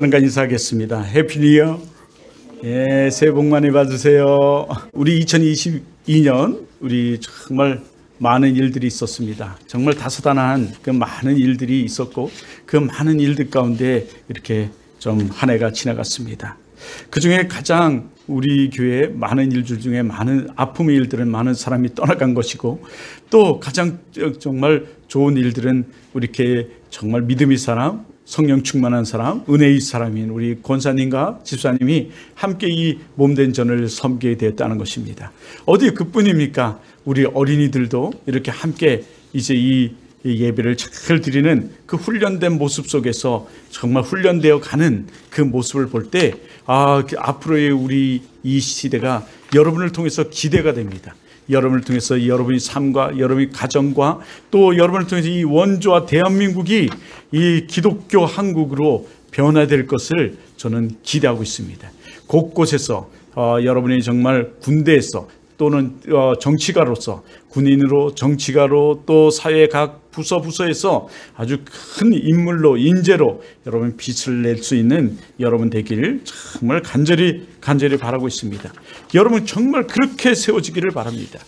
그러니까 인사하겠습니다. 해피 뉴 이어. 예, 새해 복 많이 받으세요. 우리 2022년 우리 정말 많은 일들이 있었습니다. 정말 다소다난한 그 많은 일들이 있었고 그 많은 일들 가운데 이렇게 좀 한 해가 지나갔습니다. 그 중에 가장 우리 교회 많은 일들 중에 많은 아픔의 일들은 많은 사람이 떠나간 것이고, 또 가장 정말 좋은 일들은 우리 교회 정말 믿음의 사람, 성령 충만한 사람, 은혜의 사람인 우리 권사님과 집사님이 함께 이 몸된 전을 섬기게 되었다는 것입니다. 어디 그뿐입니까? 우리 어린이들도 이렇게 함께 이제 이 예배를 잘 드리는 그 훈련된 모습 속에서 정말 훈련되어 가는 그 모습을 볼 때 앞으로의 우리 이 시대가 여러분을 통해서 기대가 됩니다. 여러분을 통해서 여러분의 삶과 여러분의 가정과 또 여러분을 통해서 이 원조와 대한민국이 이 기독교 한국으로 변화될 것을 저는 기대하고 있습니다. 곳곳에서 여러분이 정말 군대에서 또는 정치가로서, 군인으로, 정치가로, 또 사회 각 부서에서 아주 큰 인물로, 인재로 여러분 빛을 낼 수 있는 여러분 되기를 정말 간절히 바라고 있습니다. 여러분 정말 그렇게 세워지기를 바랍니다.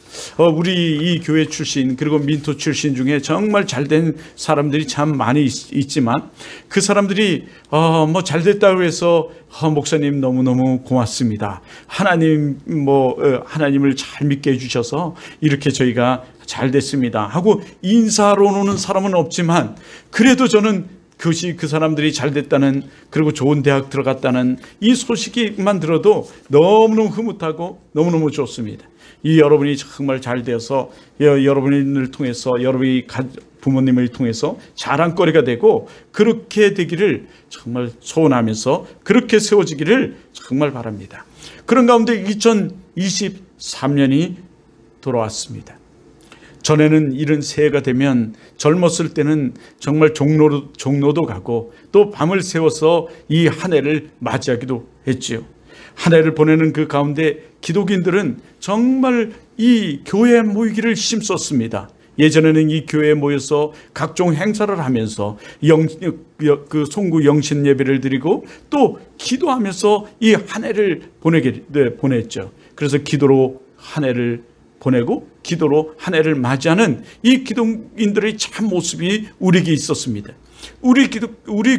우리 이 교회 출신 그리고 민토 출신 중에 정말 잘된 사람들이 참 많이 있지만 그 사람들이 뭐 잘됐다고 해서 목사님 너무너무 고맙습니다. 하나님을 잘 믿게 해주셔서 이렇게 저희가 잘 됐습니다 하고 인사로 오는 사람은 없지만, 그래도 저는 그것이 그 사람들이 잘 됐다는, 그리고 좋은 대학 들어갔다는 이 소식만 들어도 너무너무 흐뭇하고 너무너무 좋습니다. 이 여러분이 정말 잘 되어서 여러분을 통해서, 여러분이 부모님을 통해서 자랑거리가 되고 그렇게 되기를 정말 소원하면서 그렇게 세워지기를 정말 바랍니다. 그런 가운데 2023년이 돌아왔습니다. 전에는 이런 새해가 되면 젊었을 때는 정말 종로도 가고 또 밤을 새워서 이 한 해를 맞이하기도 했지요. 한 해를 보내는 그 가운데 기독인들은 정말 이 교회에 모이기를 힘썼습니다. 예전에는 이 교회에 모여서 각종 행사를 하면서 그 송구 영신 예배를 드리고 또 기도하면서 이 한 해를 보냈죠. 그래서 기도로 한 해를 보내고 기도로 한 해를 맞이하는 이 기독인들의 참 모습이 우리에게 있었습니다. 우리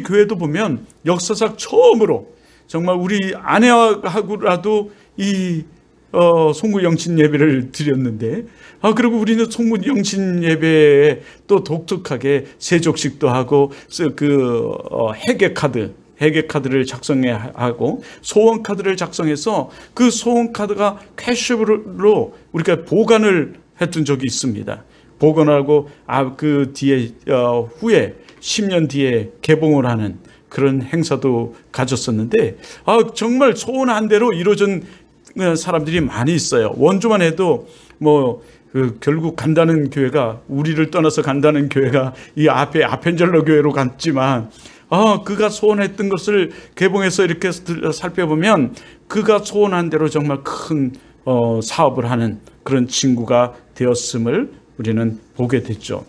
교회도 보면 역사상 처음으로 정말 우리 아내하고라도 이 송구 영신 예배를 드렸는데, 그리고 우리는 송구 영신 예배에 또 독특하게 세족식도 하고 회계카드를 작성하고 소원카드를 작성해서 그 소원카드가 캐시로 우리가 보관을 했던 적이 있습니다. 보관하고 그 뒤에 후에 10년 뒤에 개봉을 하는 그런 행사도 가졌었는데, 정말 소원한 대로 이루어진 사람들이 많이 있어요. 원주만 해도 결국 간다는 교회가, 우리를 떠나서 간다는 교회가 이 앞에 아펜젤러 교회로 갔지만, 그가 소원했던 것을 개봉해서 이렇게 살펴보면 그가 소원한 대로 정말 큰 사업을 하는 그런 친구가 되었음을 우리는 보게 됐죠.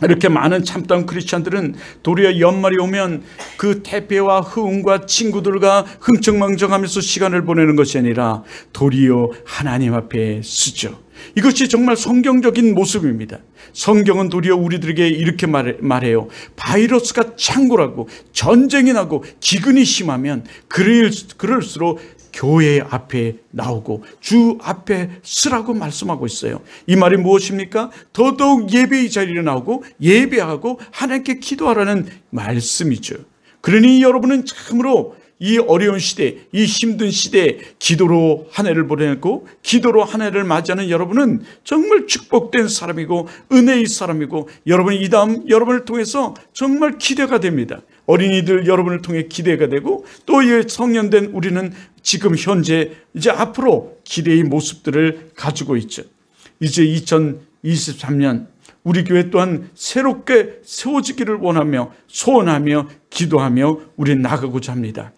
이렇게 많은 참다운 크리스찬들은 도리어 연말이 오면 그 태폐와 흥과 친구들과 흥청망청하면서 시간을 보내는 것이 아니라 도리어 하나님 앞에 쓰죠. 이것이 정말 성경적인 모습입니다. 성경은 도리어 우리들에게 이렇게 말해요. 바이러스가 창궐하고 전쟁이 나고 기근이 심하면 그럴수록 교회 앞에 나오고 주 앞에 쓰라고 말씀하고 있어요. 이 말이 무엇입니까? 더더욱 예배의 자리에 나오고 예배하고 하나님께 기도하라는 말씀이죠. 그러니 여러분은 참으로 이 어려운 시대, 이 힘든 시대에 기도로 한 해를 보내고 기도로 한 해를 맞이하는 여러분은 정말 축복된 사람이고 은혜의 사람이고, 여러분이 이 다음 여러분을 통해서 정말 기대가 됩니다. 어린이들 여러분을 통해 기대가 되고, 또 성년된 우리는 지금 현재 이제 앞으로 기대의 모습들을 가지고 있죠. 이제 2023년 우리 교회 또한 새롭게 세워지기를 원하며 소원하며 기도하며 우리 나가고자 합니다.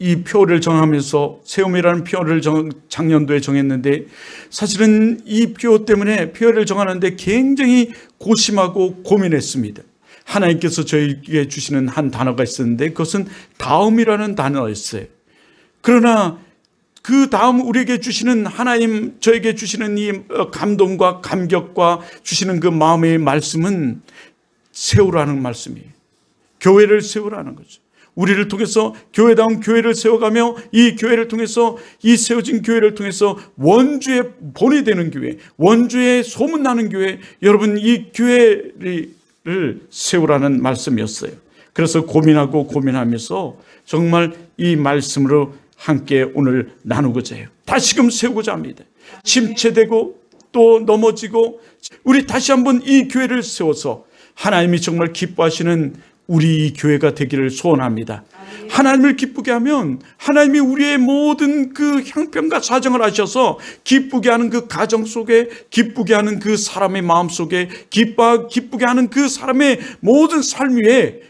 이 표를 정하면서 세움이라는 표를 작년도에 정했는데, 사실은 이 표 때문에 표를 정하는데 굉장히 고심하고 고민했습니다. 하나님께서 저에게 주시는 한 단어가 있었는데 그것은 다음이라는 단어였어요. 그러나 그 다음 우리에게 주시는 하나님, 저에게 주시는 이 감동과 감격과 주시는 그 마음의 말씀은 세우라는 말씀이에요. 교회를 세우라는 거죠. 우리를 통해서 교회다운 교회를 세워가며 이 교회를 통해서, 이 세워진 교회를 통해서 원주의 본이 되는 교회, 원주의 소문나는 교회, 여러분 이 교회를 세우라는 말씀이었어요. 그래서 고민하면서 정말 이 말씀으로 함께 오늘 나누고자 해요. 다시금 세우고자 합니다. 침체되고 또 넘어지고 우리 다시 한번 이 교회를 세워서 하나님이 정말 기뻐하시는 우리 이 교회가 되기를 소원합니다. 하나님을 기쁘게 하면 하나님이 우리의 모든 그 형편과 사정을 아셔서 기쁘게 하는 그 가정 속에, 기쁘게 하는 그 사람의 마음 속에, 기쁘게 하는 그 사람의 모든 삶 위에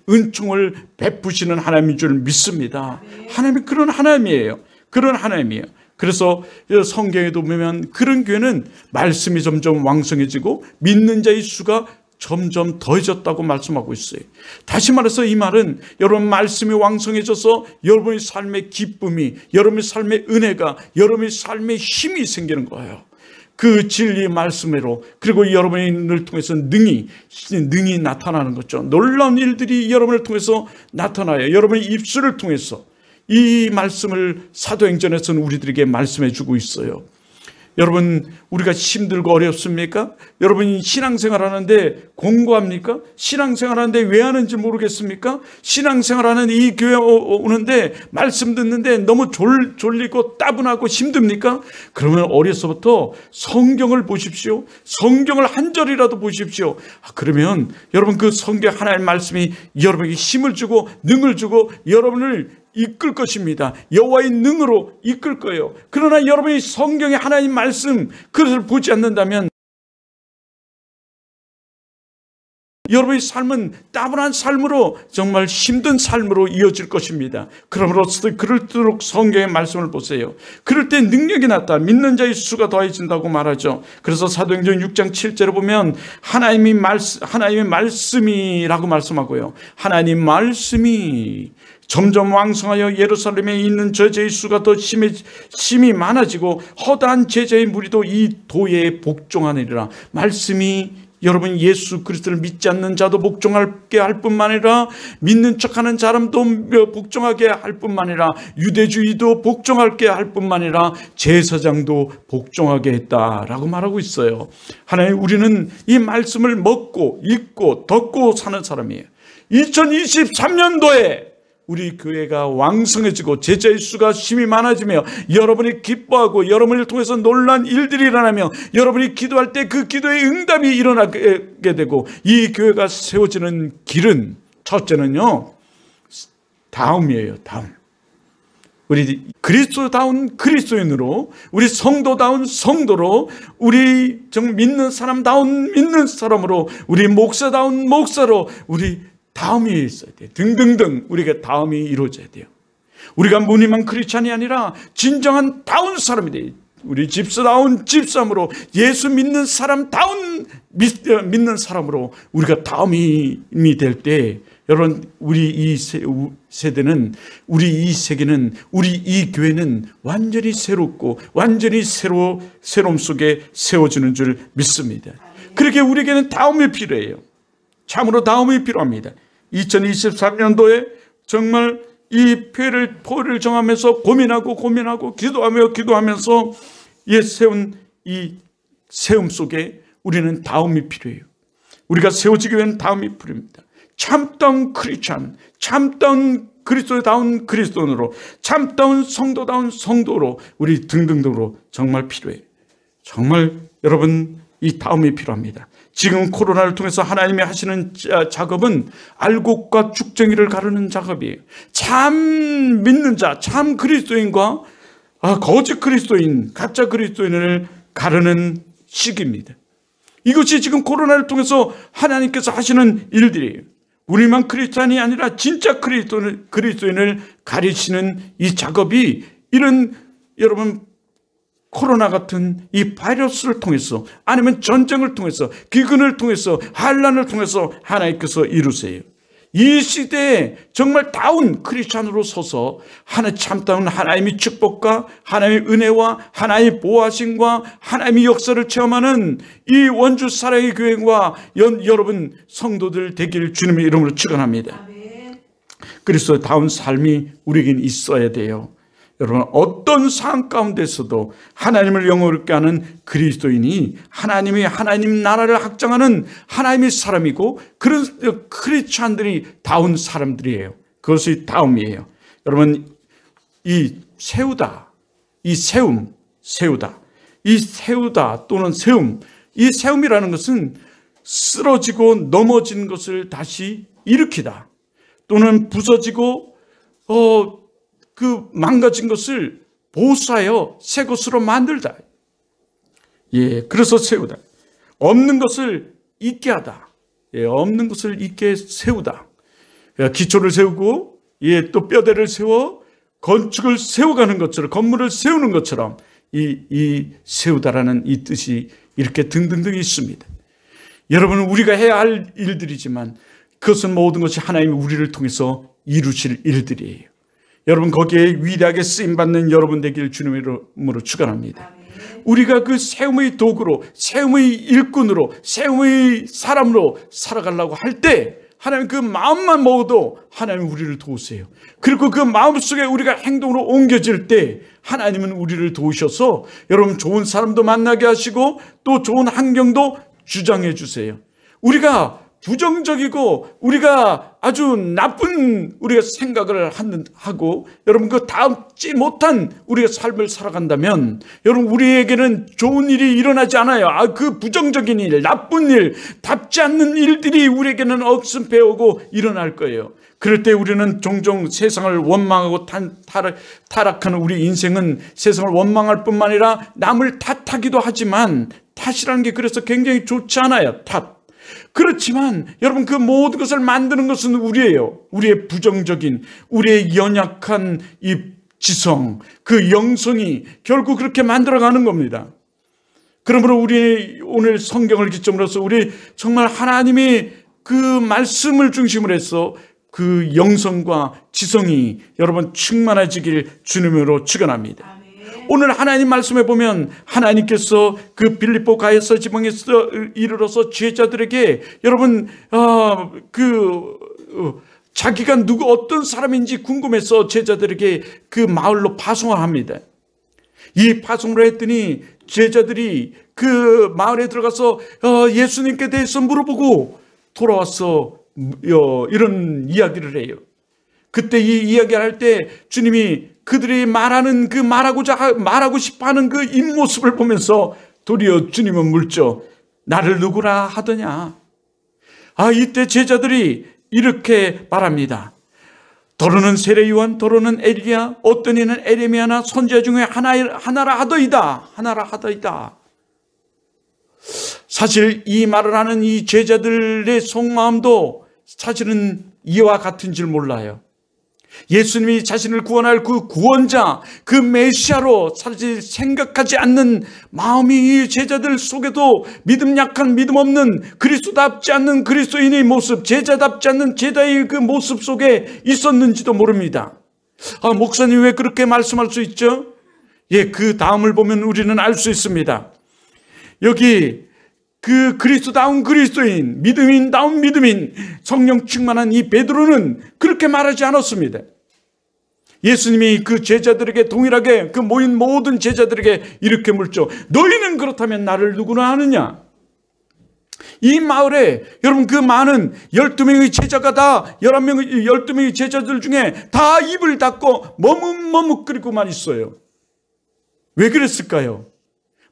은총을 베푸시는 하나님인 줄 믿습니다. 하나님이 그런 하나님이에요. 그런 하나님이에요. 그래서 성경에도 보면 그런 교회는 말씀이 점점 왕성해지고 믿는 자의 수가 점점 더해졌다고 말씀하고 있어요. 다시 말해서 이 말은 여러분 말씀이 왕성해져서 여러분의 삶의 기쁨이, 여러분의 삶의 은혜가, 여러분의 삶의 힘이 생기는 거예요. 그 진리의 말씀으로, 그리고 여러분을 통해서 능히 나타나는 거죠. 놀라운 일들이 여러분을 통해서 나타나요. 여러분의 입술을 통해서 이 말씀을 사도행전에서는 우리들에게 말씀해 주고 있어요. 여러분, 우리가 힘들고 어렵습니까? 여러분이 신앙생활 하는데 공부합니까? 신앙생활 하는데 왜 하는지 모르겠습니까? 신앙생활 하는 이 교회 오는데 말씀 듣는데 너무 졸리고 따분하고 힘듭니까? 그러면 어려서부터 성경을 보십시오. 성경을 한 절이라도 보십시오. 그러면 여러분 그 성경 하나님의 말씀이 여러분에게 힘을 주고 능을 주고 여러분을 이끌 것입니다. 여호와의 능으로 이끌 거예요. 그러나 여러분이 성경의 하나님 말씀 그것을 보지 않는다면 여러분의 삶은 따분한 삶으로, 정말 힘든 삶으로 이어질 것입니다. 그러므로서 그럴수록 성경의 말씀을 보세요. 그럴 때 능력이 나타나 믿는 자의 수가 더해진다고 말하죠. 그래서 사도행전 6장 7절에 보면 하나님의 말씀이라고 말씀하고요. 하나님 말씀이 점점 왕성하여 예루살렘에 있는 저제의 수가 더 심히 많아지고 허다한 제자의 무리도 이 도에 복종하느니라. 말씀이 여러분 예수 그리스도를 믿지 않는 자도 복종하게 할 뿐만 아니라 믿는 척하는 사람도 복종하게 할 뿐만 아니라 유대주의도 복종하게 할 뿐만 아니라 제사장도 복종하게 했다라고 말하고 있어요. 하나님, 우리는 이 말씀을 먹고 읽고 듣고 사는 사람이에요. 2023년도에 우리 교회가 왕성해지고 제자의 수가 심히 많아지며 여러분이 기뻐하고 여러분을 통해서 놀란 일들이 일어나며 여러분이 기도할 때 그 기도의 응답이 일어나게 되고 이 교회가 세워지는 길은 첫째는요, 다음이에요. 다음. 우리 그리스도다운 그리스도인으로, 우리 성도다운 성도로, 우리 정말 믿는 사람다운 믿는 사람으로, 우리 목사다운 목사로 우리 다음이 있어야 돼요. 등등등 우리가 다음이 이루어져야 돼요. 우리가 무늬만 크리스찬이 아니라 진정한 다운 사람이 돼요. 우리 집사다운 집사람으로, 예수 믿는 사람다운 믿는 사람으로 우리가 다음이 될 때, 여러분 우리 이 세대는, 우리 이 세계는, 우리 이 교회는 완전히 새롭고 완전히 새로움 속에 세워지는 줄 믿습니다. 그렇게 우리에게는 다음이 필요해요. 참으로 다음이 필요합니다. 2023년도에 정말 이 표를 정하면서 고민하고 기도하면서 세운 이 세움 속에 우리는 다음이 필요해요. 우리가 세워지기 위한 다음이 필요합니다. 참다운 크리스찬, 참다운 그리스도다운 그리스도인으로, 참다운 성도다운 성도로, 우리 등등등으로 정말 필요해요. 정말 여러분 이 다음이 필요합니다. 지금 코로나를 통해서 하나님이 하시는 작업은 알곡과 죽정이를 가르는 작업이에요. 참 믿는 자, 참 그리스도인과 거짓 그리스도인, 가짜 그리스도인을 가르는 시기입니다. 이것이 지금 코로나를 통해서 하나님께서 하시는 일들이에요. 우리만 크리스찬이 아니라 진짜 그리스도인을 가르치는 이 작업이, 이런 여러분 코로나 같은 이 바이러스를 통해서, 아니면 전쟁을 통해서, 기근을 통해서, 환난을 통해서 하나님께서 이루세요. 이 시대에 정말 다운 크리스찬으로 서서 참다운 하나님의 축복과 하나님의 은혜와 하나님의 보호하심과 하나님의 역사를 체험하는 이 원주 사랑의 교회와 여러분 성도들 되기를 주님의 이름으로 축원합니다. 그리스도의 다운 삶이 우리에겐 있어야 돼요. 여러분, 어떤 상황 가운데서도 하나님을 영원롭게 하는 그리스도인이 하나님 나라를 확장하는 하나님의 사람이고, 그런 크리스찬들이 다운 사람들이에요. 그것이 다움이에요. 여러분, 이 세우다 또는 세움, 이 세움이라는 것은 쓰러지고 넘어진 것을 다시 일으키다, 또는 부서지고 그 망가진 것을 보수하여 새 것으로 만들다. 그래서 세우다. 없는 것을 있게 하다. 없는 것을 있게 세우다. 기초를 세우고, 또 뼈대를 세워 건축을 세워가는 것처럼, 건물을 세우는 것처럼 이 세우다라는 이 뜻이 이렇게 등등등 있습니다. 여러분, 우리가 해야 할 일들이지만 그것은 모든 것이 하나님이 우리를 통해서 이루실 일들이에요. 여러분, 거기에 위대하게 쓰임받는 여러분 되기를 주님의 이름으로 축원합니다. 우리가 그 세움의 도구로, 세움의 일꾼으로, 세움의 사람으로 살아가려고 할 때 하나님 그 마음만 먹어도 하나님 우리를 도우세요. 그리고 그 마음속에 우리가 행동으로 옮겨질 때 하나님은 우리를 도우셔서 여러분 좋은 사람도 만나게 하시고 또 좋은 환경도 주장해 주세요. 우리가 부정적이고 우리가 아주 나쁜 우리가 생각을 하고 여러분 그 닿지 못한 우리의 삶을 살아간다면 여러분 우리에게는 좋은 일이 일어나지 않아요. 그 부정적인 일, 나쁜 일, 답지 않는 일들이 우리에게는 억슴페 오고 일어날 거예요. 그럴 때 우리는 종종 세상을 원망하고 타락하는 우리 인생은 세상을 원망할 뿐만 아니라 남을 탓하기도 하지만 탓이라는 게 그래서 굉장히 좋지 않아요. 탓. 그렇지만 여러분 그 모든 것을 만드는 것은 우리예요. 우리의 부정적인, 우리의 연약한 이 지성, 그 영성이 결국 그렇게 만들어가는 겁니다. 그러므로 우리 오늘 성경을 기점으로서 우리 정말 하나님의 그 말씀을 중심으로 해서 그 영성과 지성이 여러분 충만해지길 주님으로 축원합니다. 오늘 하나님 말씀에 보면 하나님께서 그 빌립보 가야서 지방에서 이르러서 제자들에게 여러분 자기가 어떤 사람인지 궁금해서 제자들에게 그 마을로 파송을 합니다. 이 파송을 했더니 제자들이 그 마을에 들어가서 예수님께 대해서 물어보고 돌아와서 이런 이야기를 해요. 그때 이 이야기를 할 때 주님이 그들이 말하는 그 말하고 싶어하는 그 입모습을 보면서 도리어 주님은 묻죠. 나를 누구라 하더냐? 이때 제자들이 이렇게 말합니다. 더러는 세례 요한, 더러는 엘리야, 어떤 이는 에레미야나 선지자 중에 하나라 하더이다. 사실 이 말을 하는 이 제자들의 속마음도 사실은 이와 같은 줄 몰라요. 예수님이 자신을 구원할 그 구원자, 그 메시아로 사실 생각하지 않는 마음이 이 제자들 속에도 믿음 약한, 믿음 없는, 그리스도답지 않는 그리스도인의 모습, 제자답지 않는 제자의 그 모습 속에 있었는지도 모릅니다. 목사님 왜 그렇게 말씀할 수 있죠? 그 다음을 보면 우리는 알 수 있습니다. 여기 그 그리스도다운 그리스도인, 믿음인다운 믿음인, 성령 충만한 이 베드로는 그렇게 말하지 않았습니다. 예수님이 그 제자들에게 동일하게 그 모인 모든 제자들에게 이렇게 물죠. 너희는 그렇다면 나를 누구나 아느냐? 이 마을에 여러분 그 많은 12명의 제자가 다 12명의 제자들 중에 다 입을 닫고 머뭇머뭇거리고만 있어요. 왜 그랬을까요?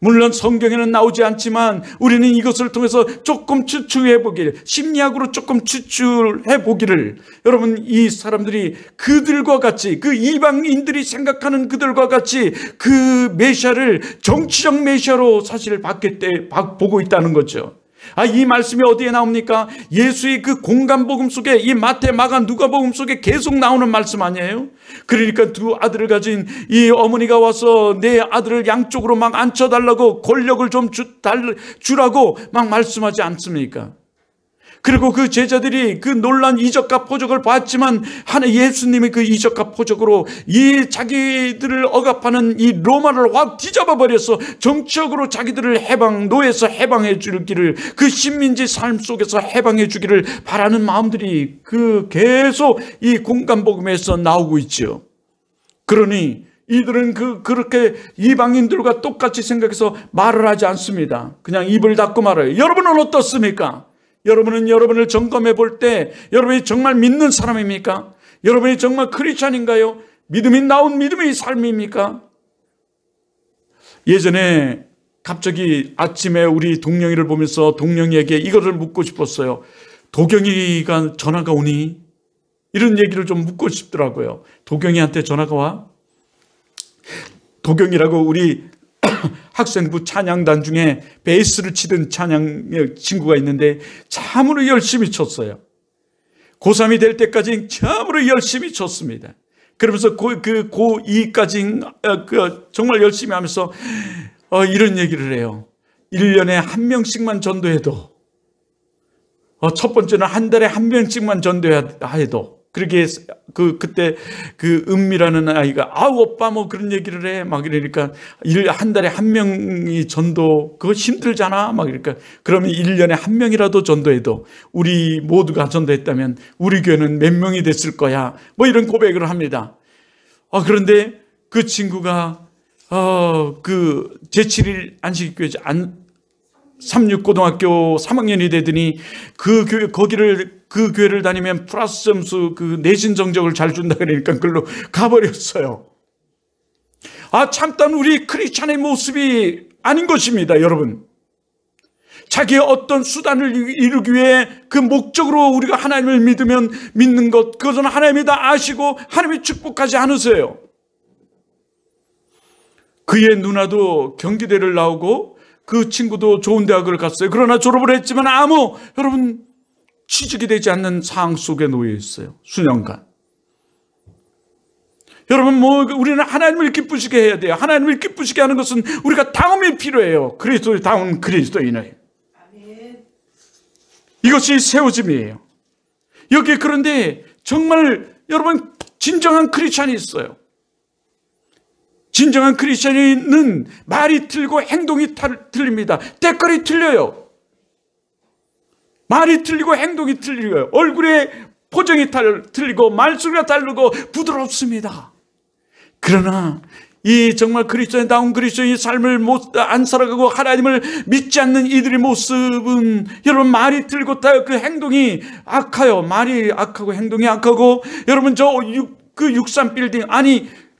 물론 성경에는 나오지 않지만 우리는 이것을 통해서 조금 추측해 보기를, 심리학으로 조금 추측해 보기를, 여러분 이 사람들이 그들과 같이, 그 이방인들이 생각하는 그들과 같이 그 메시아를 정치적 메시아로 사실 보고 있다는 거죠. 이 말씀이 어디에 나옵니까? 예수의 그 공간복음 속에, 이 마태, 마가, 누가복음 속에 계속 나오는 말씀 아니에요? 그러니까 두 아들을 가진 이 어머니가 와서 내 아들을 양쪽으로 막 앉혀달라고, 권력을 좀 주라고 막 말씀하지 않습니까? 그리고 그 제자들이 그 놀란 이적과 포적을 봤지만 예수님의 그 이적과 포적으로 이 자기들을 억압하는 이 로마를 확 뒤잡아 버려서 정치적으로 자기들을 노예에서 해방해 주기를, 그 식민지 삶 속에서 해방해 주기를 바라는 마음들이 계속 이 공간복음에서 나오고 있죠. 그러니 이들은 그렇게 이방인들과 똑같이 생각해서 말을 하지 않습니다. 그냥 입을 닫고 말해요. 여러분은 어떻습니까? 여러분은 여러분을 점검해 볼 때 여러분이 정말 믿는 사람입니까? 여러분이 정말 크리스찬인가요? 믿음이 나온 믿음의 삶입니까? 예전에 갑자기 아침에 우리 동영이를 보면서 동영이에게 이거를 묻고 싶었어요. 도경이가 전화가 오니? 이런 얘기를 좀 묻고 싶더라고요. 도경이한테 전화가 와? 도경이라고 우리 학생부 찬양단 중에 베이스를 치던 찬양 친구가 있는데 참으로 열심히 쳤어요. 고3이 될 때까지 참으로 열심히 쳤습니다. 그러면서 고2까지 정말 열심히 하면서 이런 얘기를 해요. 1년에 한 명씩만 전도해도, 첫 번째는 한 달에 한 명씩만 전도해도, 그렇게 그때 은미라는 아이가 오빠 뭐 그런 얘기를 해 막 이러니까 한 달에 한 명이 전도 그거 힘들잖아 막 이러니까 그러면 1년에 한 명이라도 전도해도 우리 모두가 전도했다면 우리 교회는 몇 명이 됐을 거야 뭐 이런 고백을 합니다. 그런데 그 친구가 제7일 안식교회 36고등학교 3학년이 되더니 그 교회를 다니면 플러스 점수 내신 성적을 잘 준다 그러니까 그걸로 가버렸어요. 참단 우리 크리스찬의 모습이 아닌 것입니다, 여러분. 자기의 어떤 수단을 이루기 위해 그 목적으로 우리가 하나님을 믿는 것, 그것은 하나님이 다 아시고 하나님이 축복하지 않으세요. 그의 누나도 경기대를 나오고 그 친구도 좋은 대학을 갔어요. 그러나 졸업을 했지만 여러분 취직이 되지 않는 상황 속에 놓여 있어요. 수년간. 여러분 우리는 하나님을 기쁘시게 해야 돼요. 하나님을 기쁘시게 하는 것은 우리가 다음이 필요해요. 다음 그리스도인의. 이것이 세워짐이에요. 여기 그런데 정말 여러분 진정한 크리스찬이 있어요. 진정한 크리스찬은 말이 틀리고 행동이 틀립니다. 때깔이 틀려요. 말이 틀리고 행동이 틀려요. 얼굴에 포정이 틀리고 말소리가 다르고 부드럽습니다. 그러나 이 정말 그리스도인다운 그리스도인의 삶을 안 살아가고 하나님을 믿지 않는 이들의 모습은 여러분 말이 틀리고 그 행동이 악해요. 말이 악하고 행동이 악하고 여러분 그 63 빌딩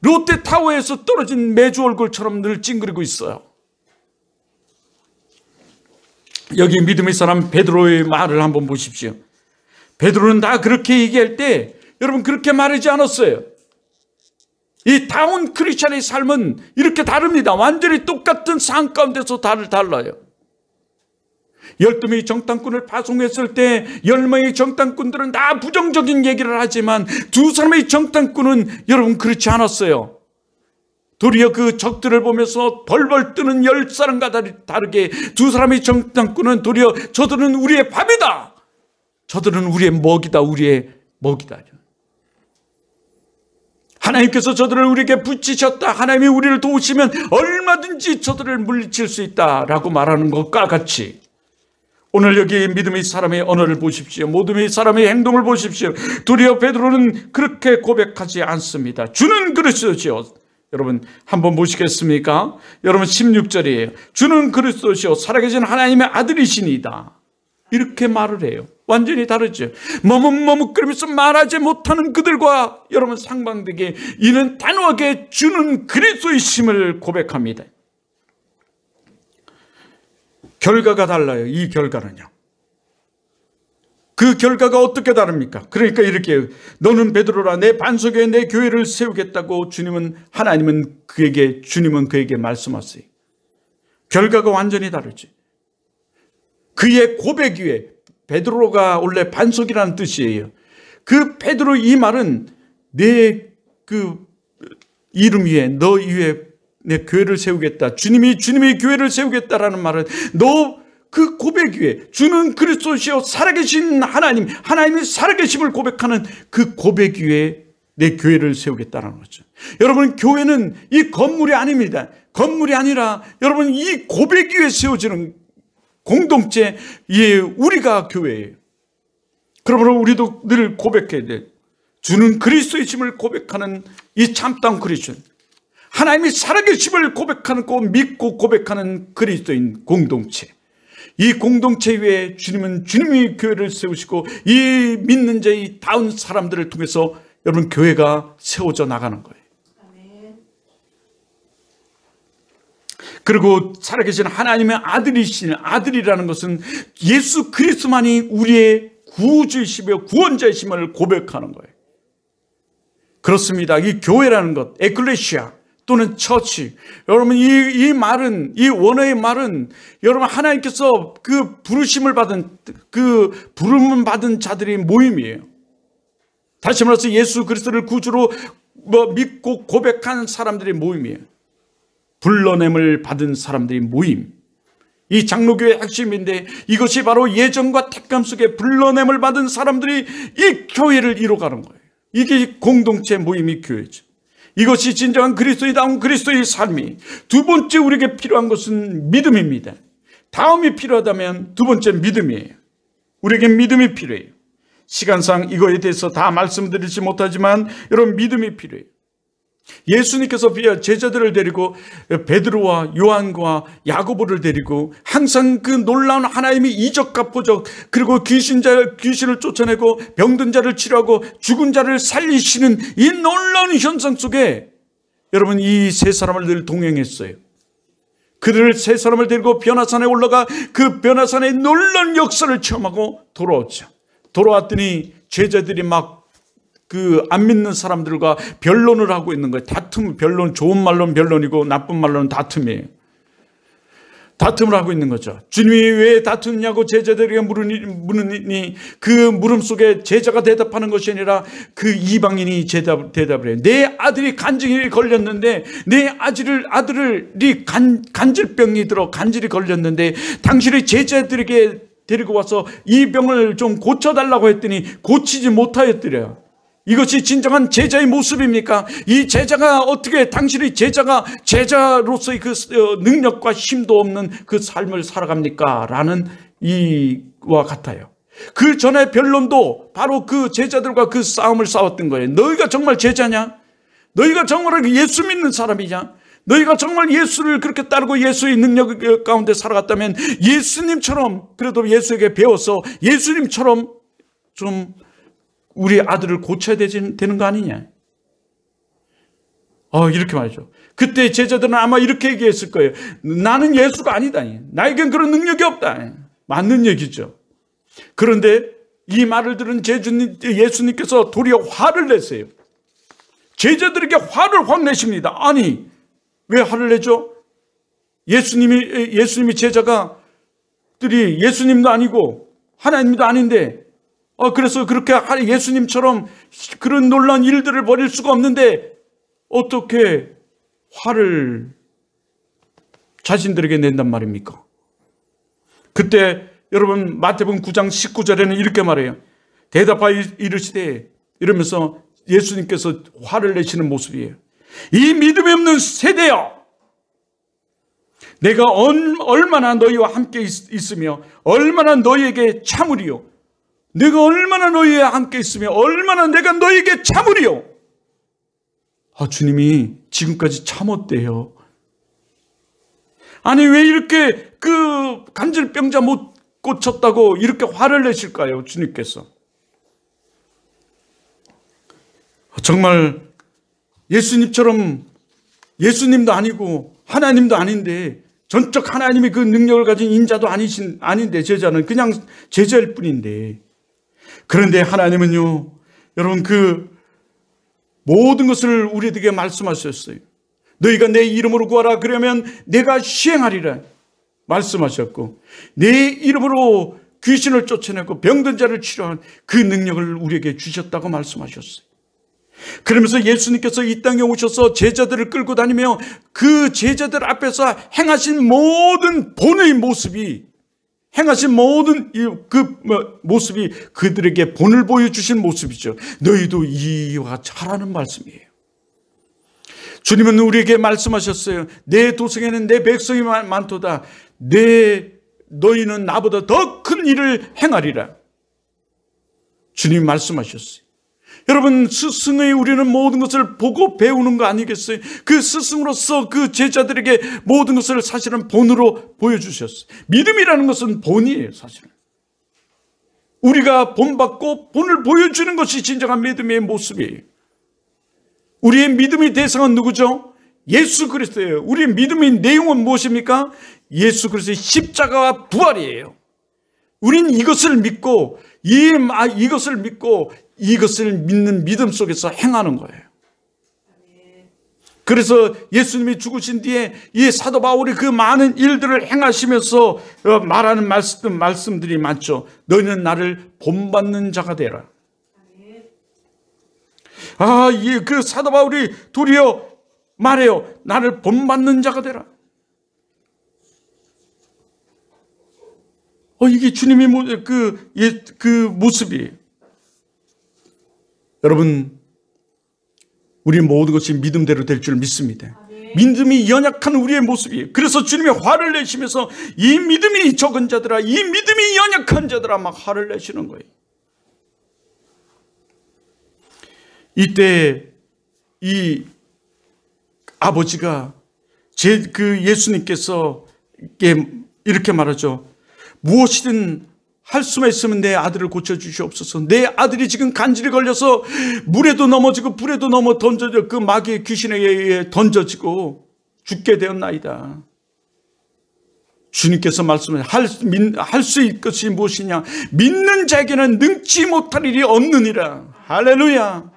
롯데타워에서 떨어진 매주 얼굴처럼 늘 찡그리고 있어요. 여기 믿음의 사람 베드로의 말을 한번 보십시오. 베드로는 다 그렇게 얘기할 때 여러분 그렇게 말하지 않았어요. 이 다운 크리스찬의 삶은 이렇게 다릅니다. 완전히 똑같은 상황 가운데서 달라요. 12명의 정탐꾼을 파송했을 때 10명의 정탐꾼들은 다 부정적인 얘기를 하지만 두 사람의 정탐꾼은 여러분 그렇지 않았어요. 도리어 그 적들을 보면서 벌벌 뜨는 10사람과 다르게 두 사람의 정탐꾼은 도리어 저들은 우리의 밥이다. 저들은 우리의 먹이다. 우리의 먹이다. 하나님께서 저들을 우리에게 붙이셨다. 하나님이 우리를 도우시면 얼마든지 저들을 물리칠 수 있다라고 말하는 것과 같이 오늘 여기 믿음의 사람의 언어를 보십시오. 믿음의 사람의 행동을 보십시오. 도리어 베드로는 그렇게 고백하지 않습니다. 주는 그리스도시요. 여러분 한번 보시겠습니까? 여러분 16절이에요. 주는 그리스도시요 살아계신 하나님의 아들이시니다. 이렇게 말을 해요. 완전히 다르죠. 머뭇머뭇거리면서 말하지 못하는 그들과 여러분 상반되게 이는 단호하게 주는 그리스도이심을 고백합니다. 결과가 달라요. 이 결과는요. 그 결과가 어떻게 다릅니까? 그러니까 이렇게 너는 베드로라 내 반석에 내 교회를 세우겠다고 주님은 그에게 말씀하세요. 결과가 완전히 다르지. 그의 고백 위에, 베드로가 원래 반석이라는 뜻이에요. 그 베드로 이 말은 내 그 이름 위에, 너 위에 내 교회를 세우겠다. 주님이 교회를 세우겠다라는 말은 너 그 고백 위에 주는 그리스도시요 살아계신 하나님이 살아계심을 고백하는 그 고백 위에 내 교회를 세우겠다라는 거죠. 여러분, 교회는 이 건물이 아닙니다. 건물이 아니라 여러분 이 고백 위에 세워지는 공동체, 우리가 교회예요. 그러므로 우리도 늘 고백해야 돼. 주는 그리스도이심을 고백하는 이 참다운 그리스도인, 하나님이 살아계심을 고백하는, 믿고 고백하는 그리스도인 공동체. 이 공동체 위에 주님은 주님이 교회를 세우시고 이 믿는 자의 다운 사람들을 통해서 여러분 교회가 세워져 나가는 거예요. 그리고 살아계신 하나님의 아들이라는 것은 예수 그리스도만이 우리의 구주이시며 구원자이심을 고백하는 거예요. 그렇습니다. 이 교회라는 것, 에클레시아 또는 처치, 여러분 이 말은, 이 원어의 말은 여러분 하나님께서 그 부르심을 받은, 그 부름을 받은 자들의 모임이에요. 다시 말해서 예수 그리스도를 구주로 믿고 고백한 사람들의 모임이에요. 불러냄을 받은 사람들의 모임. 이 장로교의 핵심인데 이것이 바로 예정과 택감 속에 불러냄을 받은 사람들이 이 교회를 이뤄가는 거예요. 이게 공동체 모임이 교회죠. 이것이 진정한 그리스도인다운 그리스도의 삶이. 두 번째 우리에게 필요한 것은 믿음입니다. 다음이 필요하다면 두 번째 믿음이에요. 우리에게 믿음이 필요해요. 시간상 이거에 대해서 다 말씀드리지 못하지만 여러분 믿음이 필요해요. 예수님께서 제자들을 데리고 베드로와 요한과 야고보를 데리고 항상 그 놀라운 하나님의 이적과 표적, 그리고 귀신을 쫓아내고 병든 자를 치료하고 죽은 자를 살리시는 이 놀라운 현상 속에 여러분 이 세 사람을 늘 동행했어요. 그들을 세 사람을 데리고 변화산에 올라가 그 변화산의 놀라운 역사를 체험하고 돌아왔죠. 돌아왔더니 제자들이 막 안 믿는 사람들과 변론을 하고 있는 거예요. 변론, 좋은 말로는 변론이고 나쁜 말로는 다툼이에요. 다툼을 하고 있는 거죠. 주님이 왜 다투느냐고 제자들에게 물으니 그 물음 속에 제자가 대답하는 것이 아니라 그 이방인이 대답을 해요. 내 아들이 간질이 걸렸는데, 내 아들이 간질병이 들어 간질이 걸렸는데 당신의 제자들에게 데리고 와서 이 병을 좀 고쳐달라고 했더니 고치지 못하였더래요. 이것이 진정한 제자의 모습입니까? 이 제자가 어떻게 당신의 제자로서의 그 능력과 힘도 없는 그 삶을 살아갑니까? 라는 이와 같아요. 그 전에 변론도 바로 그 제자들과 그 싸움을 싸웠던 거예요. 너희가 정말 제자냐? 너희가 정말 예수 믿는 사람이냐? 너희가 정말 예수를 그렇게 따르고 예수의 능력 가운데 살아갔다면 예수님처럼, 그래도 예수에게 배워서 예수님처럼 좀 우리 아들을 고쳐야 되는 거 아니냐? 이렇게 말이죠. 그때 제자들은 아마 이렇게 얘기했을 거예요. 나는 예수가 아니다. 나에겐 그런 능력이 없다. 맞는 얘기죠. 그런데 이 말을 들은 예수님께서 도리어 화를 내세요. 제자들에게 화를 확 내십니다. 아니, 왜 화를 내죠? 예수님이 제자가들이 예수님도 아니고 하나님도 아닌데, 그래서 그렇게 예수님처럼 그런 놀라운 일들을 벌일 수가 없는데 어떻게 화를 자신들에게 낸단 말입니까? 그때 여러분 마태복음 9장 19절에는 이렇게 말해요. 대답하여 이르시되, 이러면서 예수님께서 화를 내시는 모습이에요. 이 믿음이 없는 세대여, 내가 얼마나 너희와 함께 있으며 얼마나 너희에게 참으리요. 내가 얼마나 너희와 함께 있으며 얼마나 내가 너희에게 참으리요. 주님이 지금까지 참았대요. 아니 왜 이렇게 그 간질병자 못 고쳤다고 이렇게 화를 내실까요? 주님께서. 정말 예수님처럼, 예수님도 아니고 하나님도 아닌데, 전적 하나님이 그 능력을 가진 인자도 아닌데, 제자는 그냥 제자일 뿐인데, 그런데 하나님은요, 여러분 그 모든 것을 우리에게 말씀하셨어요. 너희가 내 이름으로 구하라, 그러면 내가 시행하리라. 말씀하셨고 내 이름으로 귀신을 쫓아내고 병든 자를 치료한 그 능력을 우리에게 주셨다고 말씀하셨어요. 그러면서 예수님께서 이 땅에 오셔서 제자들을 끌고 다니며 그 제자들 앞에서 행하신 모든 본의 모습이, 행하신 모든 모습이 그들에게 본을 보여주신 모습이죠. 너희도 이와 잘하는 말씀이에요. 주님은 우리에게 말씀하셨어요. 내 도성에는 내 백성이 많도다. 너희는 나보다 더 큰 일을 행하리라. 주님이 말씀하셨어요. 여러분, 스승의 우리는 모든 것을 보고 배우는 거 아니겠어요? 그 스승으로서 그 제자들에게 모든 것을 사실은 본으로 보여주셨어요. 믿음이라는 것은 본이에요, 사실은. 우리가 본받고 본을 보여주는 것이 진정한 믿음의 모습이에요. 우리의 믿음의 대상은 누구죠? 예수 그리스도예요. 우리의 믿음의 내용은 무엇입니까? 예수 그리스도의 십자가와 부활이에요. 우린 이것을 믿고 이것을 믿는 믿음 속에서 행하는 거예요. 그래서 예수님이 죽으신 뒤에 이 사도 바울이 그 많은 일들을 행하시면서 말하는 말씀들이 많죠. 너희는 나를 본받는 자가 되라. 그 사도 바울이 도리어 말해요. 나를 본받는 자가 되라. 이게 주님의 그 모습이에요. 여러분, 우리 모든 것이 믿음대로 될 줄 믿습니다. 믿음이 연약한 우리의 모습이에요. 그래서 주님이 화를 내시면서 이 믿음이 적은 자들아, 이 믿음이 연약한 자들아 막 화를 내시는 거예요. 이때 이 아버지가 예수님께서 이렇게 말하죠. 무엇이든 할 수만 있으면 내 아들을 고쳐주시옵소서. 내 아들이 지금 간질이 걸려서 물에도 넘어지고 불에도 던져져 그 마귀의 귀신에 의해 던져지고 죽게 되었나이다. 주님께서 말씀하시는 할 수 있을 것이 무엇이냐? 믿는 자에게는 능치 못할 일이 없느니라. 할렐루야.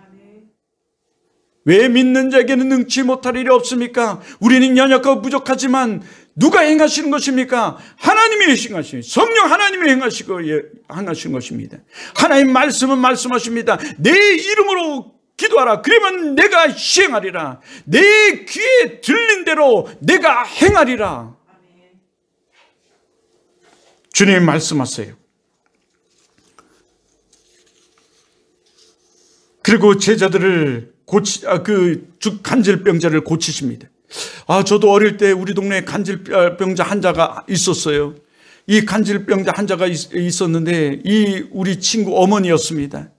왜 믿는 자에게는 능치 못할 일이 없습니까? 우리는 연약하고 부족하지만 누가 행하시는 것입니까? 하나님이 행하시는, 성령 하나님이 행하시는 것입니다. 하나님 말씀은 말씀하십니다. 내 이름으로 기도하라. 그러면 내가 시행하리라. 내 귀에 들린 대로 내가 행하리라. 주님 말씀하세요. 그리고 제자들을 간질병자를 고치십니다. 저도 어릴 때 우리 동네에 간질병자 환자가 있었어요. 이 간질병자 환자가 있었는데 우리 친구 어머니였습니다.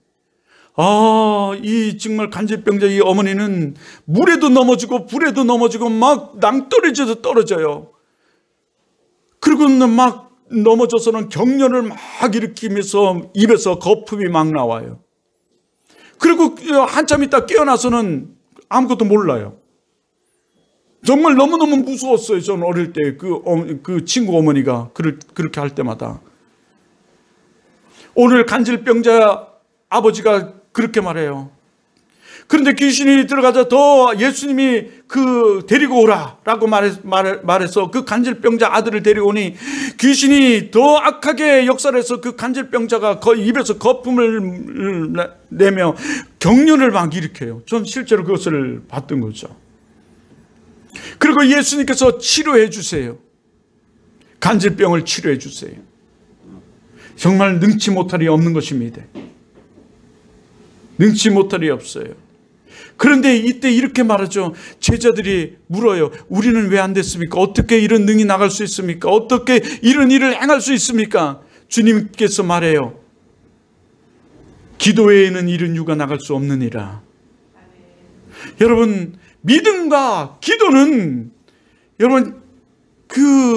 이 정말 간질병자 이 어머니는 물에도 넘어지고 불에도 넘어지고 막 낭떠러지도 떨어져요. 그리고는 막 넘어져서는 경련을 막 일으키면서 입에서 거품이 막 나와요. 그리고 한참 있다 깨어나서는 아무것도 몰라요. 정말 너무너무 무서웠어요. 저는 어릴 때 그 친구 어머니가 그렇게 할 때마다. 오늘 간질병자 아버지가 그렇게 말해요. 그런데 귀신이 들어가자 더 예수님이 데리고 오라라고 말해서 그 간질병자 아들을 데려오니 귀신이 더 악하게 역사를 해서 그 간질병자가 입에서 거품을 내며 경련을 막 일으켜요. 전 실제로 그것을 봤던 거죠. 그리고 예수님께서 치료해 주세요. 간질병을 치료해 주세요. 정말 능치 못할 일이 없는 것입니다. 능치 못할 일이 없어요. 그런데 이때 이렇게 말하죠. 제자들이 물어요. 우리는 왜 안 됐습니까? 어떻게 이런 능이 나갈 수 있습니까? 어떻게 이런 일을 행할 수 있습니까? 주님께서 말해요. 기도 외에는 이런 유가 나갈 수 없느니라. 여러분, 믿음과 기도는 여러분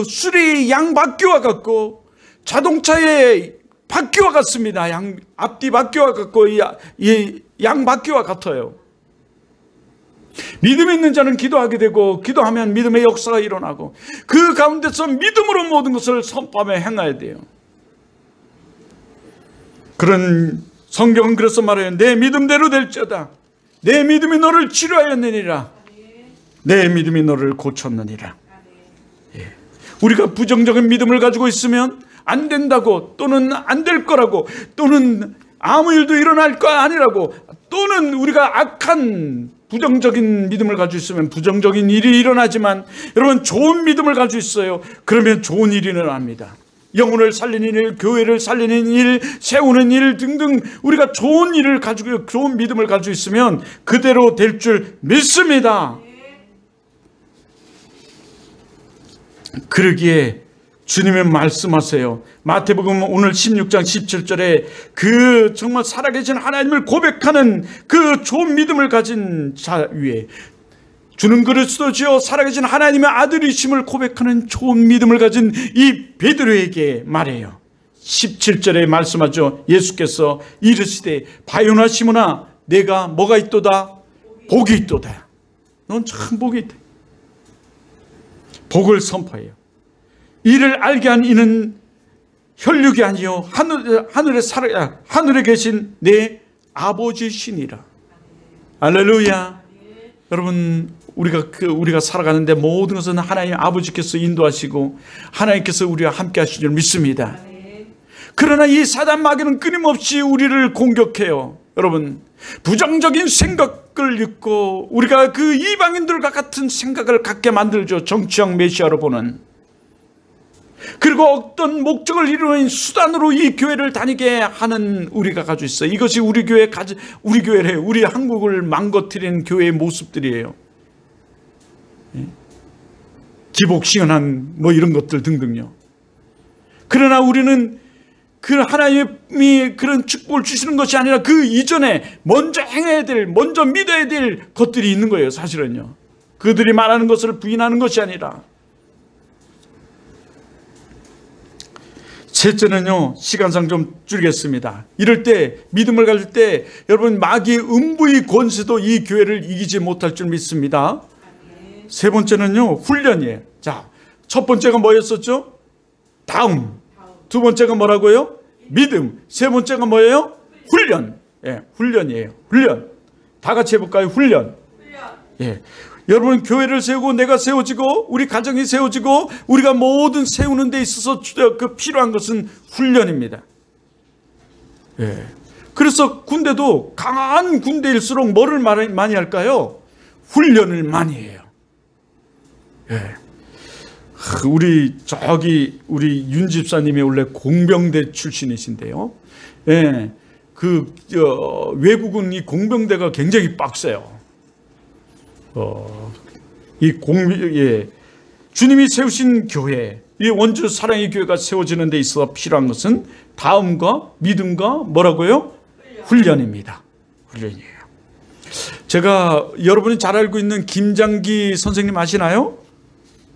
수레의 양바퀴와 같고 자동차의 바퀴와 같습니다. 앞뒤 바퀴와 같고 이 양바퀴와 같아요. 믿음 있는 자는 기도하게 되고 기도하면 믿음의 역사가 일어나고 그 가운데서 믿음으로 모든 것을 선포하며 행해야 돼요. 그런 성경은 그래서 말해요. 내 믿음대로 될지어다. 내 믿음이 너를 치료하였느니라. 내 믿음이 너를 고쳤느니라. 예. 우리가 부정적인 믿음을 가지고 있으면 안 된다고, 또는 안 될 거라고, 또는 아무 일도 일어날 거 아니라고, 또는 우리가 악한 부정적인 믿음을 가지고 있으면 부정적인 일이 일어나지만, 여러분 좋은 믿음을 가지고 있어요. 그러면 좋은 일이 일어납니다. 영혼을 살리는 일, 교회를 살리는 일, 세우는 일 등등 우리가 좋은 일을 가지고, 좋은 믿음을 가지고 있으면 그대로 될 줄 믿습니다. 그러기에 주님은 말씀하세요. 마태복음 오늘 16장 17절에 그 정말 살아계신 하나님을 고백하는 그 좋은 믿음을 가진 자 위에, 주는 그리스도시요 살아계신 하나님의 아들이심을 고백하는 좋은 믿음을 가진 이 베드로에게 말해요. 17절에 말씀하죠. 예수께서 이르시되 바요나 시몬아 내가 뭐가 있도다? 복이 있도다. 넌 참 복이 있다. 복을 선포해요. 이를 알게 한 이는 혈육이 아니요 하늘에 계신 내 아버지시니라. 할렐루야. 여러분 우리가 살아가는데 모든 것은 하나님 아버지께서 인도하시고 하나님께서 우리와 함께 하실 줄 믿습니다. 그러나 이 사단 마귀는 끊임없이 우리를 공격해요. 여러분 부정적인 생각을 읽고 우리가 그 이방인들과 같은 생각을 갖게 만들죠. 정치형 메시아로 보는. 그리고 어떤 목적을 이루는 수단으로 이 교회를 다니게 하는 우리가 가지고 있어요. 이것이 우리 교회를, 우리 한국을 망가뜨리는 교회의 모습들이에요. 기복시연한 뭐 이런 것들 등등요. 그러나 우리는 그 하나님이 그런 축복을 주시는 것이 아니라 그 이전에 먼저 행해야 될, 먼저 믿어야 될 것들이 있는 거예요. 사실은요. 그들이 말하는 것을 부인하는 것이 아니라. 셋째는요, 시간상 좀 줄이겠습니다. 이럴 때, 믿음을 가질 때, 여러분, 마귀의 음부의 권세도 이 교회를 이기지 못할 줄 믿습니다. 세 번째는요, 훈련이에요. 자, 첫 번째가 뭐였었죠? 다음. 두 번째가 뭐라고요? 믿음. 세 번째가 뭐예요? 훈련. 예, 훈련이에요. 훈련. 다 같이 해볼까요? 훈련. 예. 여러분 교회를 세우고 내가 세워지고 우리 가정이 세워지고 우리가 모든 세우는 데 있어서 그 필요한 것은 훈련입니다. 예. 그래서 군대도 강한 군대일수록 뭐를 많이 할까요? 훈련을 많이 해요. 예. 우리 윤 집사님이 원래 공병대 출신이신데요. 예. 외국은 이 공병대가 굉장히 빡세요. 주님이 세우신 교회, 이 원주 사랑의 교회가 세워지는 데 있어 필요한 것은 다음과 믿음과 뭐라고요? 훈련입니다. 훈련이에요. 제가 여러분이 잘 알고 있는 김장기 선생님 아시나요?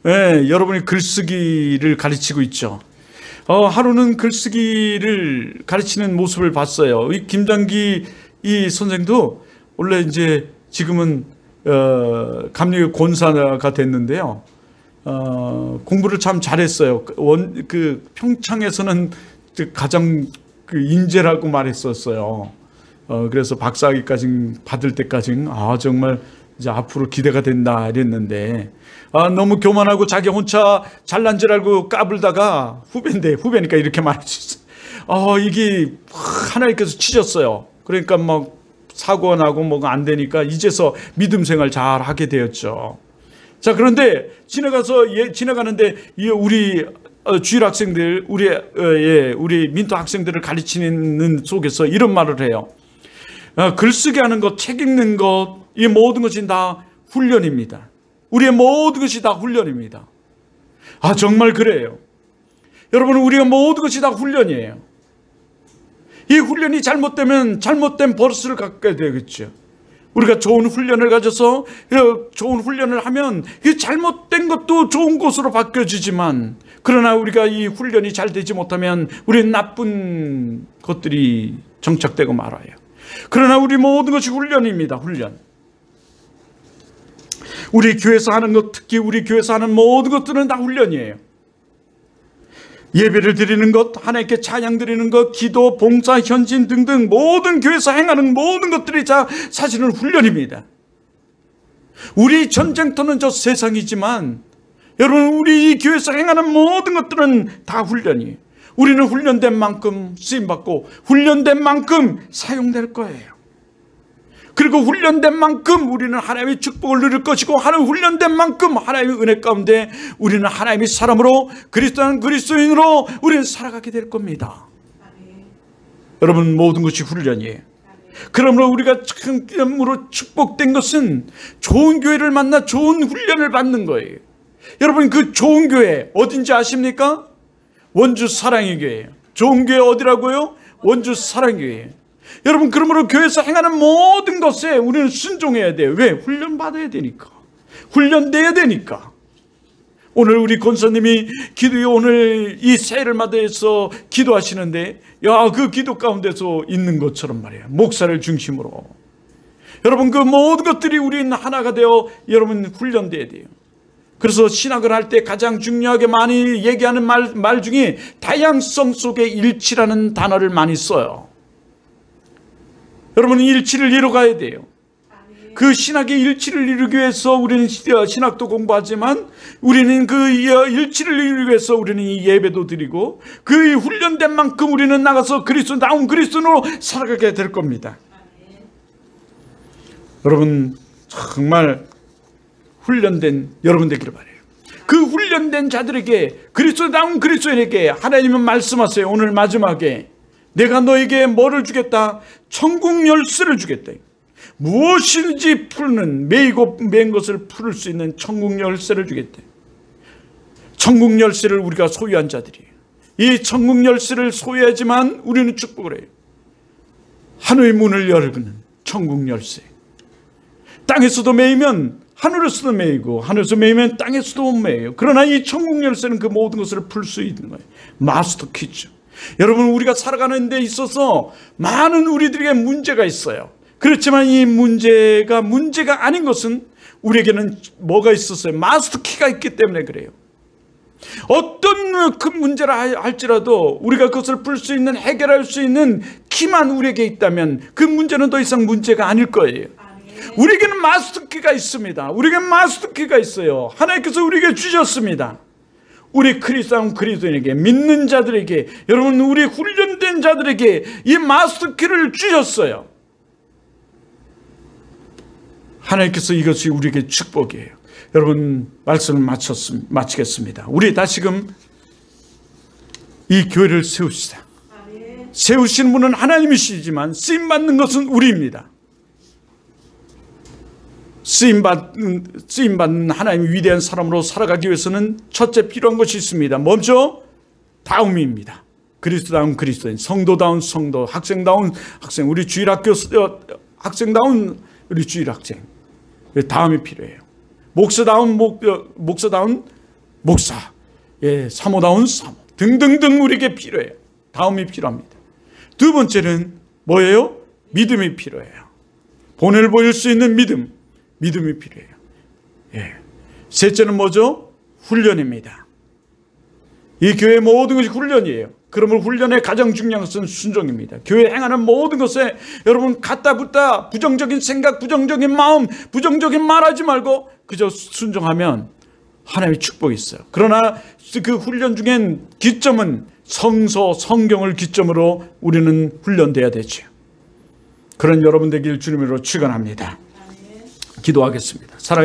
네, 여러분이 글쓰기를 가르치고 있죠. 하루는 글쓰기를 가르치는 모습을 봤어요. 이 김장기 이 선생도 원래 이제 지금은 감리교 권사가 됐는데요. 공부를 참 잘했어요. 평창에서는 가장 인재라고 말했었어요. 그래서 박사학위까지 받을 때까지 정말 이제 앞으로 기대가 된다 이랬는데 너무 교만하고 자기 혼자 잘난 줄 알고 까불다가 후배니까 이렇게 말할 수 있어요. 이게 하나님께서 치셨어요. 그러니까 막 사고가 나고 뭐가 안 되니까 이제서 믿음 생활 잘 하게 되었죠. 자, 그런데 지나가는데 우리 주일 학생들, 우리 민토 학생들을 가르치는 속에서 이런 말을 해요. 글쓰기 하는 것, 책 읽는 것, 이 모든 것이 다 훈련입니다. 우리의 모든 것이 다 훈련입니다. 정말 그래요. 여러분, 우리가 모든 것이 다 훈련이에요. 이 훈련이 잘못되면 잘못된 버릇을 갖게 되겠죠. 우리가 좋은 훈련을 가져서 좋은 훈련을 하면 이 잘못된 것도 좋은 것으로 바뀌어지지만, 그러나 우리가 이 훈련이 잘 되지 못하면 우리는 나쁜 것들이 정착되고 말아요. 그러나 우리 모든 것이 훈련입니다. 훈련. 우리 교회에서 하는 것, 특히 우리 교회에서 하는 모든 것들은 다 훈련이에요. 예배를 드리는 것, 하나님께 찬양 드리는 것, 기도, 봉사, 헌신 등등 모든 교회에서 행하는 모든 것들이 사실은 훈련입니다. 우리 전쟁터는 저 세상이지만 여러분, 우리 이 교회에서 행하는 모든 것들은 다 훈련이에요. 우리는 훈련된 만큼 쓰임받고 훈련된 만큼 사용될 거예요. 그리고 훈련된 만큼 우리는 하나님의 축복을 누릴 것이고, 하나님 훈련된 만큼 하나님의 은혜 가운데 우리는 하나님의 사람으로, 그리스도인으로 우리는 살아가게 될 겁니다. 여러분, 모든 것이 훈련이에요. 그러므로 우리가 참으로 축복된 것은 좋은 교회를 만나 좋은 훈련을 받는 거예요. 여러분, 그 좋은 교회 어딘지 아십니까? 원주 사랑의 교회예요. 좋은 교회 어디라고요? 원주 사랑의 교회예요. 여러분, 그러므로 교회에서 행하는 모든 것에 우리는 순종해야 돼요. 왜? 훈련받아야 되니까. 훈련돼야 되니까. 오늘 우리 권사님이 오늘 이 새해를 맞이해서 기도하시는데, 그 기도 가운데서 있는 것처럼 말이에요. 목사를 중심으로. 여러분, 그 모든 것들이 우리는 하나가 되어 여러분 훈련돼야 돼요. 그래서 신학을 할 때 가장 중요하게 많이 얘기하는 말 중에 다양성 속의 일치라는 단어를 많이 써요. 여러분, 일치를 이뤄가야 돼요. 그 신학의 일치를 이루기 위해서 우리는 신학도 공부하지만, 우리는 그 일치를 이루기 위해서 우리는 이 예배도 드리고, 그 훈련된 만큼 우리는 나가서 그리스도다운 그리스도인으로 살아가게 될 겁니다. 여러분, 정말 훈련된 여러분 되기를 바라요. 그 훈련된 자들에게, 그리스도다운 그리스도인에게 하나님은 말씀하세요. 오늘 마지막에 내가 너에게 뭐를 주겠다? 천국 열쇠를 주겠다. 무엇인지 풀는, 매이고 맨 것을 풀을 수 있는 천국 열쇠를 주겠다. 천국 열쇠를 우리가 소유한 자들이에요. 이 천국 열쇠를 소유하지만 우리는 축복을 해요. 하늘의 문을 열는 천국 열쇠. 땅에서도 매이면 하늘에서도 매이고, 하늘에서 매이면 땅에서도 매여요. 그러나 이 천국 열쇠는 그 모든 것을 풀 수 있는 거예요. 마스터 키죠. 여러분, 우리가 살아가는 데 있어서 많은 우리들에게 문제가 있어요. 그렇지만 이 문제가 아닌 것은 우리에게는 뭐가 있었어요? 마스터 키가 있기 때문에 그래요. 어떤 큰 문제라 할지라도 우리가 그것을 풀 수 있는, 해결할 수 있는 키만 우리에게 있다면 그 문제는 더 이상 문제가 아닐 거예요. 우리에게는 마스터키가 있습니다. 우리에게 마스터키가 있어요. 하나님께서 우리에게 주셨습니다. 우리 그리스도인에게, 믿는 자들에게, 여러분, 우리 훈련된 자들에게 이 마스터키를 주셨어요. 하나님께서 이것이 우리에게 축복이에요. 여러분, 말씀을 마치겠습니다. 우리 다시금 이 교회를 세웁시다. 세우신 분은 하나님이시지만 쓰임받는 것은 우리입니다. 쓰임받는 하나님의 위대한 사람으로 살아가기 위해서는 첫째 필요한 것이 있습니다. 먼저 다움입니다. 그리스도다운 그리스도인, 성도다운 성도, 학생다운 학생, 우리 주일학교 학생다운 우리 주일학생, 다음이 필요해요. 목사다운 목사, 사모다운 사모 등등등 우리에게 필요해요. 다음이 필요합니다. 두 번째는 뭐예요? 믿음이 필요해요. 본을 보일 수 있는 믿음이 필요해요. 셋째는 뭐죠? 훈련입니다. 이 교회의 모든 것이 훈련이에요. 그러면 훈련의 가장 중요한 것은 순종입니다. 교회에 행하는 모든 것에 여러분 갖다 붙다 부정적인 생각, 부정적인 마음, 부정적인 말하지 말고 그저 순종하면 하나님의 축복이 있어요. 그러나 그 훈련 중엔 기점은 성경을 기점으로 우리는 훈련돼야 되죠. 그런 여러분 되길 주님으로 축원합니다. 기도하겠습니다. 사랑해